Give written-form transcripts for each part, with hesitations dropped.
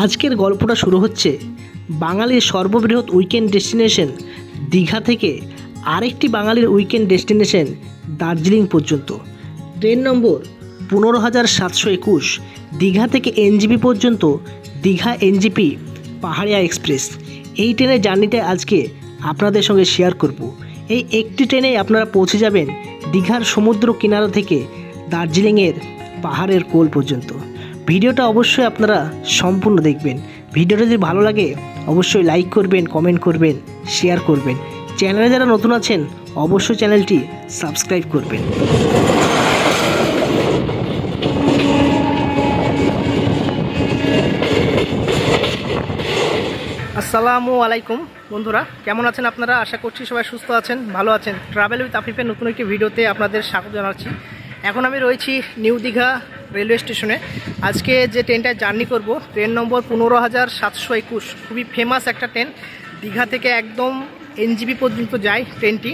আজকের গল্পটা শুরু হচ্ছে বাঙালির সর্ববৃহৎ উইকেন্ড ডেস্টিনেশন দীঘা থেকে আরেকটি বাঙালির উইকেন্ড ডেস্টিনেশন দার্জিলিং পর্যন্ত। ট্রেন নম্বর 15,721 দীঘা থেকে এনজেপি পর্যন্ত দীঘা এনজেপি পাহাড়িয়া এক্সপ্রেস। এই ট্রেনের জার্নিটা আজকে আপনাদের সঙ্গে শেয়ার করব। এই একটি ট্রেনেই আপনারা পৌঁছে যাবেন দীঘার সমুদ্র কিনারা থেকে দার্জিলিংয়ের পাহাড়ের কোল পর্যন্ত। ভিডিওটা অবশ্যই আপনারা সম্পূর্ণ দেখবেন। ভিডিওটা যদি ভালো লাগে অবশ্যই লাইক করবেন, কমেন্ট করবেন, শেয়ার করবেন। চ্যানেলে যারা নতুন আছেন অবশ্যই চ্যানেলটি সাবস্ক্রাইব করবেন। আসসালামু আলাইকুম বন্ধুরা, কেমন আছেন আপনারা? আশা করছি সবাই সুস্থ আছেন, ভালো আছেন। ট্রাভেল উইথ আফিফের নতুন একটি ভিডিওতে আপনাদের স্বাগত জানাচ্ছি। এখন আমি রয়েছি নিউ দীঘা রেলওয়ে স্টেশনে। আজকে যে ট্রেনটায় জার্নি করব ট্রেন নম্বর 15,721, খুবই ফেমাস একটা ট্রেন। দীঘা থেকে একদম এনজেপি পর্যন্ত যায় ট্রেনটি,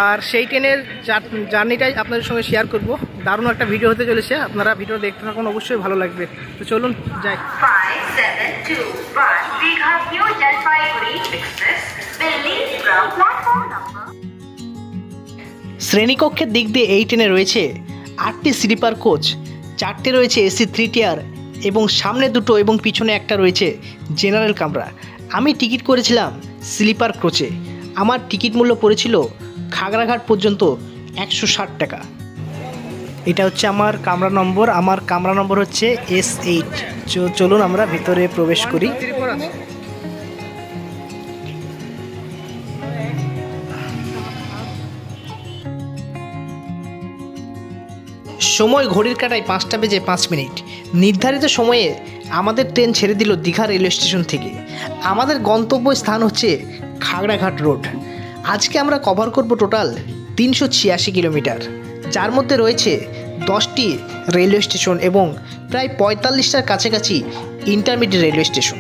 আর সেই ট্রেনের জার্নিটাই আপনাদের সঙ্গে শেয়ার করব। দারুণ একটা ভিডিও হতে চলেছে, আপনারা ভিডিও দেখতে থাকুন, অবশ্যই ভালো লাগবে। তো চলুন যাই। 5721 Digha new Jalpaiguri express will leave from platform number। শ্রেণীকক্ষের দিক দিয়ে এই ট্রেনে রয়েছে 8টি স্লিপার কোচ, 4টে রয়েছে এসি 3 টিয়ার এবং সামনে দুটো এবং পিছনে একটা রয়েছে জেনারেল কামরা। আমি টিকিট করেছিলাম স্লিপার কোচে। আমার টিকিট মূল্য পড়েছিল খাগড়াঘাট পর্যন্ত 160 টাকা। এটা হচ্ছে আমার কামরা নম্বর। আমার কামরা নম্বর হচ্ছে S8। চলুন আমরা ভিতরে প্রবেশ করি। সময় ঘড়ির কাঁটায় 5:05। নির্ধারিত সময়ে আমাদের ট্রেন ছেড়ে দিল দীঘা রেলওয়ে স্টেশন থেকে। আমাদের গন্তব্য স্থান হচ্ছে খাগড়াঘাট রোড। আজকে আমরা কভার করব টোটাল 386 কিলোমিটার, যার মধ্যে রয়েছে 10টি রেলওয়ে স্টেশন এবং প্রায় 45টার কাছাকাছি ইন্টারমিডিয়েট রেলওয়ে স্টেশন।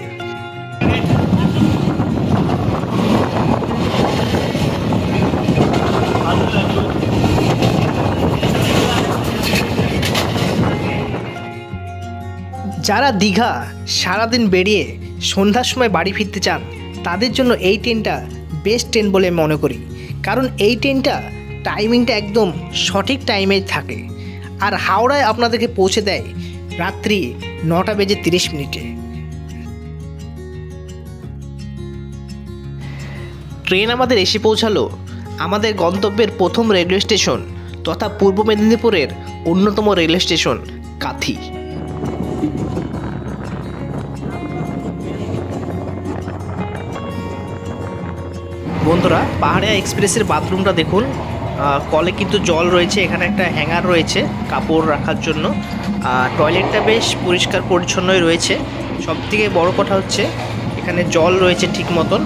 যারা দীঘা সারাদিন বেরিয়ে সন্ধ্যার সময় বাড়ি ফিরতে চান তাদের জন্য এই ট্রেনটা বেস্ট ট্রেন বলে মনে করি, কারণ এই ট্রেনটা টাইমিংটা একদম সঠিক টাইমে থাকে আর হাওড়ায় আপনাদেরকে পৌঁছে দেয় রাত্রি 9:30। ট্রেন আমাদের এসে পৌঁছালো আমাদের গন্তব্যের প্রথম রেলওয়ে স্টেশন তথা পূর্ব মেদিনীপুরের অন্যতম রেলওয়ে স্টেশন কাথি। বন্ধুরা, পাহাড়িয়া এক্সপ্রেসের বাথরুমটা দেখুন। কলে কিন্তু জল রয়েছে, এখানে একটা হ্যাঙ্গার রয়েছে কাপড় রাখার জন্য। টয়লেটটা বেশ পরিষ্কার পরিচ্ছন্নই রয়েছে। সবথেকে বড় কথা হচ্ছে এখানে জল রয়েছে ঠিক মতন।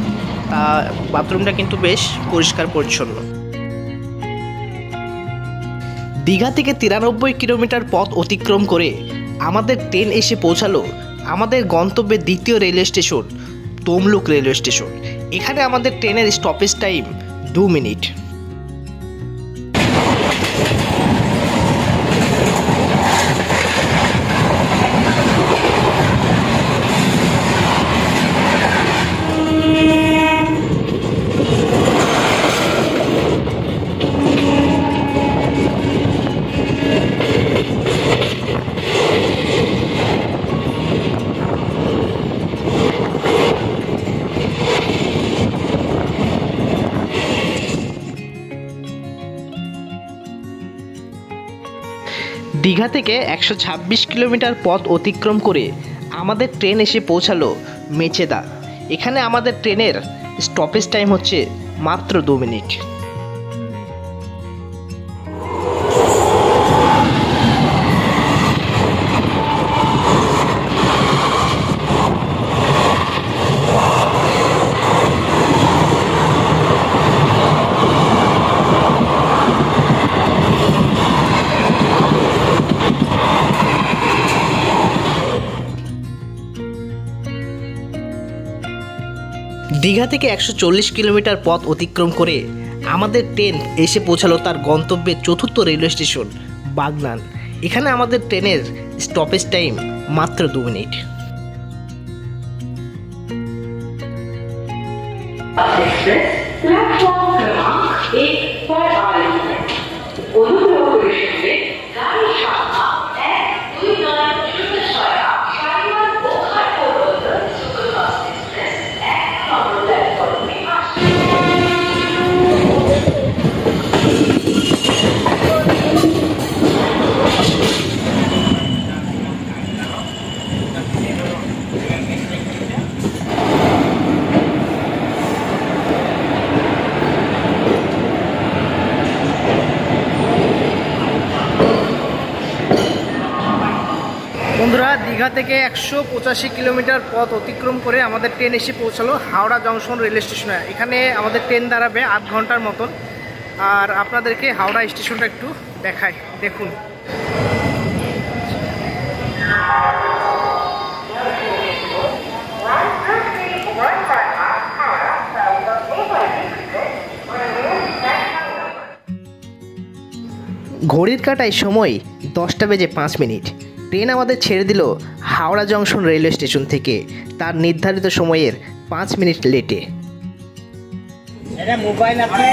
বাথরুমটা কিন্তু বেশ পরিষ্কার পরিচ্ছন্ন। দীঘা থেকে 93 কিলোমিটার পথ অতিক্রম করে আমাদের ট্রেন এসে পৌঁছালো আমাদের গন্তব্যের দ্বিতীয় railway station Tamluk railway station. এখানে আমাদের ট্রেনের স্টপেজ টাইম 2 মিনিট। দীঘা থেকে 126 কিলোমিটার পথ অতিক্রম করে আমাদের ট্রেন এসে পৌঁছালো মেচেদা। এখানে আমাদের ট্রেনের স্টপেজ টাইম হচ্ছে মাত্র 2 মিনিট। দীঘা থেকে 140 কিলোমিটার পথ অতিক্রম করে আমাদের ট্রেন এসে পৌঁছালো তার গন্তব্যের চতুর্থ রেলওয়ে স্টেশন বাগনান। এখানে আমাদের ট্রেনের স্টপেজ টাইম মাত্র 2 মিনিট। एक्सप्रेस प्लेटफॉर्म क्रमांक 1 पर आ रही है। অনুগ্রহ করে শুনবেন গাড়ি সংখ্যা 12906 শালিমার বোখার পর্যন্ত সুপারফাস্ট এক্সপ্রেস 1 নম্বর প্ল্যাটফর্মে আসছে। বন্ধুরা, দীঘা থেকে 185 কিলোমিটার পথ অতিক্রম করে আমাদের ট্রেন এসে পৌঁছালো হাওড়া জংশন রেলওয়ে স্টেশনে। এখানে আমাদের ট্রেন দাঁড়াবে 8 ঘন্টার মতন। আর আপনাদেরকে হাওড়া স্টেশনটা একটু দেখাই, দেখুন। ঘড়ির কাঁটায় সময় 10:05। ট্রেন আমাদের ছেড়ে দিল হাওড়া জংশন রেলওয়ে স্টেশন থেকে তার নির্ধারিত সময়ের 5 মিনিট লেটে। মোবাইল আছে।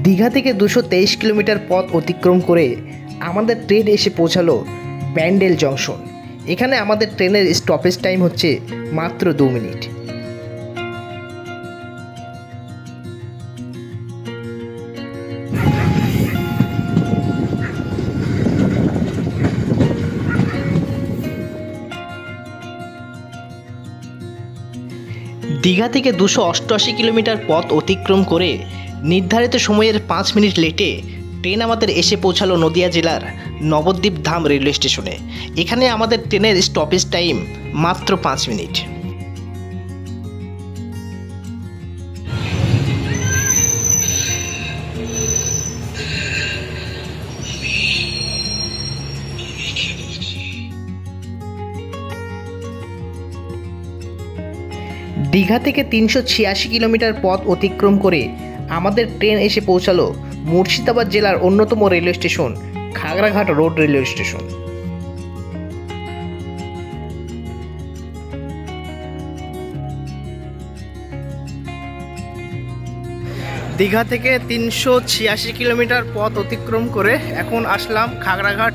দীঘা থেকে 223 কিলোমিটার পথ অতিক্রম করে আমাদের ট্রেন এসে পৌঁছালো ব্যান্ডেল জংশন। এখানে আমাদের ট্রেনের স্টপেজ টাইম হচ্ছে মাত্র 2 মিনিট। দীঘা থেকে 288 কিলোমিটার পথ অতিক্রম করে নির্ধারিত সময়ের 5 মিনিট লেটে ট্রেন আমাদের এসে পৌঁছালো নদিয়া জেলার নবদ্বীপ ধাম রেলওয়ে স্টেশনে। এখানে আমাদের ট্রেনের স্টপেজ টাইম মাত্র 5 মিনিট। দীঘা থেকে 386 কিলোমিটার পথ অতিক্রম করে আমাদের ট্রেন এসে পৌঁছালো মুর্শিদাবাদ জেলার অন্যতম railway station Khagraghat road railway station. Digha থেকে 386 কিলোমিটার পথ অতিক্রম করে এখন আসলাম খাগড়াঘাট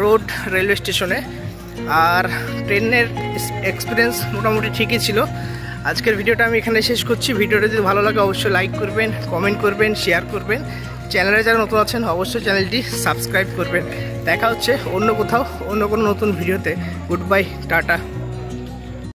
রোড রেলওয়ে স্টেশনে। আর ট্রেনের এক্সপিরিয়েন্স মোটামুটি ঠিকই ছিল। আজকের ভিডিওটা আমি এখানে শেষ করছি। ভিডিওটা যদি ভালো লাগে অবশ্যই লাইক করবেন, কমেন্ট করবেন, শেয়ার করবেন। চ্যানেলে যারা নতুন আছেন অবশ্যই চ্যানেলটি সাবস্ক্রাইব করবেন। দেখা হচ্ছে অন্য কোথাও অন্য কোনো নতুন ভিডিওতে। Good bye, tata.